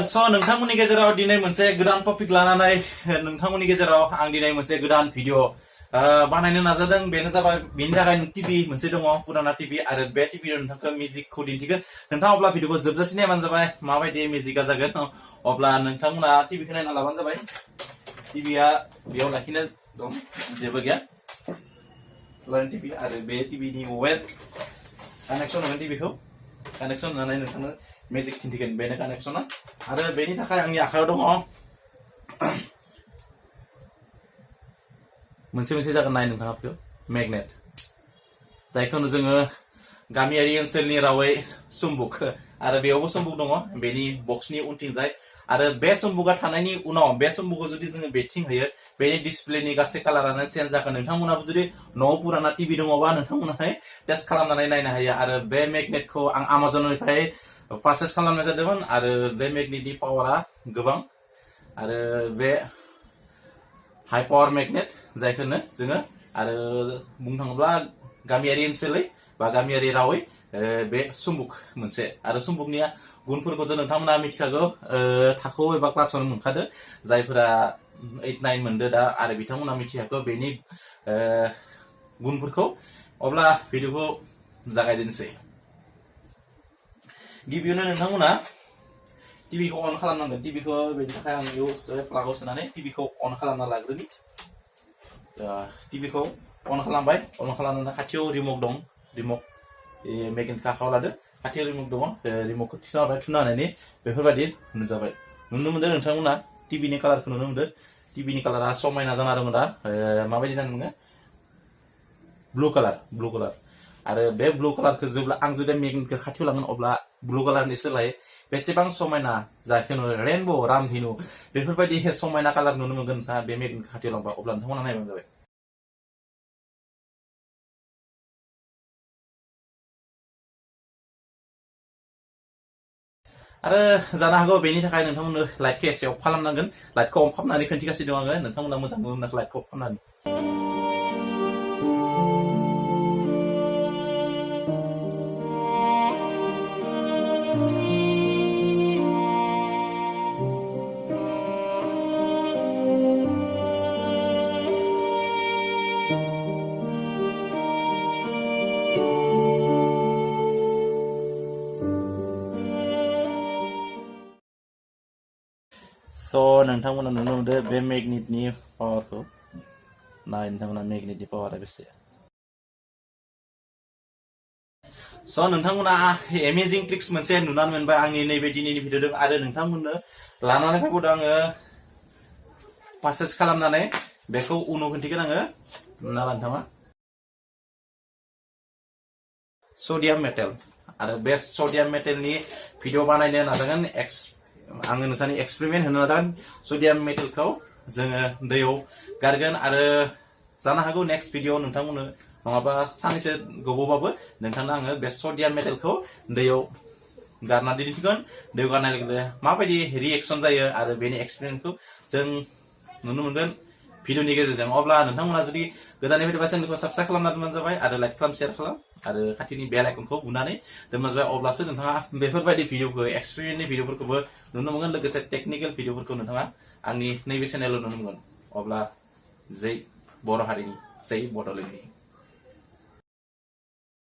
So नोंथांमोननि गेजेराव दिनै मोनसे गोदान टपिक लानानै नोंथांमोननि गेजेराव आं दिनै मोनसे गोदान भिडिअ बानायनो नाजादों बेनो जाबाय बेनि थाखाय टिभि मोनसे दङ पुराना टिभि आरो बे टिभियाव नोंथांखौ मिउजिकखौ दिन्थिगोन नोंथाङा अब्ला भिडिअखौ जोबजासिम नायबानो जाबाय माबायदि मिउजिकआ जागोन अब्ला नोंथांमोना टिभिखौ नायना लाबानो जाबाय टिभिया बेयाव लाखिनो दं जेबो गैया पुराना टिभि आरो बे टिभिनि मबाइल कानेक्सन होगोन टिभिखौ कानेक्सन होनानै नोंथांनो मिउजिक खिन्थिगोन बेनो कानेक्सना आरो बेनि थाखाय आंनि आखायाव दङ मोनसे जागोन नाय नोंथाङा बेखौ मेगनेट जायखौ जोङो गामियारि ओनसोलनि रावै सम्बुक आरो बेयावबो सम्बुक दङ बेनि बक्सनि उनथिंजाय आरो बे सम्बुकआ थानायनि उनाव बे सम्बुकखौ जुदि जोङो बेथिं होयो बेनि डिसप्लेनि गासै कालारानो चेन्ज जागोन नोंथांमोनाबो जुदि न'आव पुराना टिभि दङबा नोंथांमोनाहाय टेस्ट खालामनानै नायनो हायो आरो बे मेगनेटखौ आं आमाजननिफ्राय पारचेस खालामनाय जादोंमोन आरो बे मेगनेटनि पावारा गोबां आरो बे हाई पावर मेगनेट जायखौ जोङो आरो बुंनो थाङोब्ला गामियारि ओनसोलै बा गामियारि रावै बे सम्बुक मोनसे आरो सम्बुकनि गुनफोरखौथ' नोंथांमोना मिथिखागौ थाखोआव एबा क्लासाव मोनखादो जायफोरा 8-9 मोनदो दा आरो बिथांमोना मिथिखागौ बेनि गुनफोरखौ अब्ला भिडिअखौ जागायदिनोसै गिबियावनो नोंथांमोना टिभिखौ अन खालामनांगोन टिभिखौ बेनि थाखाय आं बेयाव प्लागाव सोनानै टिभिखौ अन खालामना लाग्रोनि टिभिखौ अन खालामबाय अन खालामनानै खाथियाव रिमट दं रिमट मेगनेटखौ आखायाव लादो खाथियाव रिमट दङ रिमटखौ थुना होबाय थुना होनायनि बेफोरबायदि नुजाबाय नुनो मोनदों नोंथांमोना टिभिनि कालारखौ नुनो मोनदों टिभिनि कालारा समायना जाना दङ दा माबायदि जानो नोङो ब्लु कालार आरो बे ब्लु कालारखौ जेब्ला आं जुदि मेगनेटखौ खाथियाव लांगोन अब्ला ब्लु कालारनि सोलाय बेसेबां समायना जायखौ रेनबो रामधेनु बेफोरबायदि समायना कालार नुनो मोनगोन नोंथाङा बे मेगनेटखौ खाथियाव लांबा अब्ला नोंथांमोना नायबानो जाबाय आरो जानो हागौ बेनि थाखाय नोंथांमोननो लाइटखौ एसे अफ खालामनांगोन लाइटखौ अफ खालामनानै खोन्थिगासिनो दं आङो नोंथांमोना मोजां नुनो मोनाखै लाइटखौ अफ खालामनानै So नोंथांमोना नुनो मोनदों बे मेगनेटनि पावारखौ नाय नोंथांमोना मेगनेटनि पावारा बेसे So नोंथांमोना एमेजिं ट्रिक्स मोनसे नुनानै मोनबाय आंनि नैबे दिनैनि भिडिअ आरो नोंथांमोननो लानानै फैबावदों आङो पारचेस खालामनानै बेखौ उनाव खोन्थिगोन आङो नुना ला नोंथाङा सडियाम मेटेल आरो बे सडियाम मेटेलनि भिडिअ बानायनो नाजागोन आङो नोंसानि एक्सपेरिमेन्ट होनो नाजागोन सडियाम मेटेलखौ जोङो दैयाव गारगोन आरो जानो हागौ नेक्स्ट भिडिअ नोंथांमोननो नङाबा सानैसो गोबावबाबो नोंथांनो आङो बे सडियाम मेटेलखौ दैयाव गारनानै दिन्थिगोन दैयाव गारनाय लोगो लोगो माबायदि रिएक्सन जायो आरो बेनि एक्सपेरिमेन्टखौ जों नुनो मोनगोन भिडिअनि गेजेरजों अब्ला नोंथांमोना जुदि गोदाननिफ्राय फैबा चेनेलखौ साबस्क्राइब खालामना दोनबानो जाबाय आरो लाइक खालाम शेयार खालाम आरो खाथिनि बेल आइकनखौ बुनानै दोनबानो जाबाय अब्लासो नोंथाङा बेफोरबायदि भिडिअखौ एक्सपेरिमेन्टनि भिडिअफोरखौबो नुनो मोनगोन लोगोसे टेक्निकेल भिडिअफोरखौ नोंथाङा आंनि नैबे चेनेलाव नुनो मोनगोन अब्ला जै बर' हारिनि जै बड'लेण्डनि